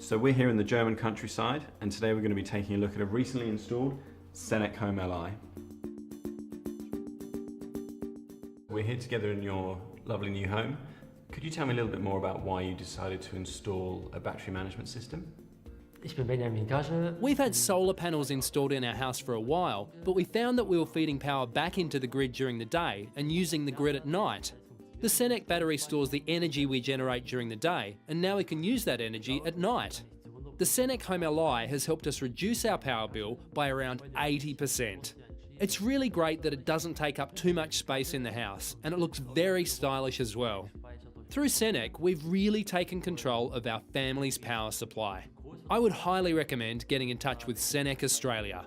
So we're here in the German countryside, and today we're going to be taking a look at a recently installed SENEC.Home Li. We're here together in your lovely new home. Could you tell me a little bit more about why you decided to install a battery management system? We've had solar panels installed in our house for a while, but we found that we were feeding power back into the grid during the day and using the grid at night. The SENEC battery stores the energy we generate during the day, and now we can use that energy at night. The SENEC.Home Li has helped us reduce our power bill by around 80%. It's really great that it doesn't take up too much space in the house, and it looks very stylish as well. Through SENEC, we've really taken control of our family's power supply. I would highly recommend getting in touch with SENEC Australia.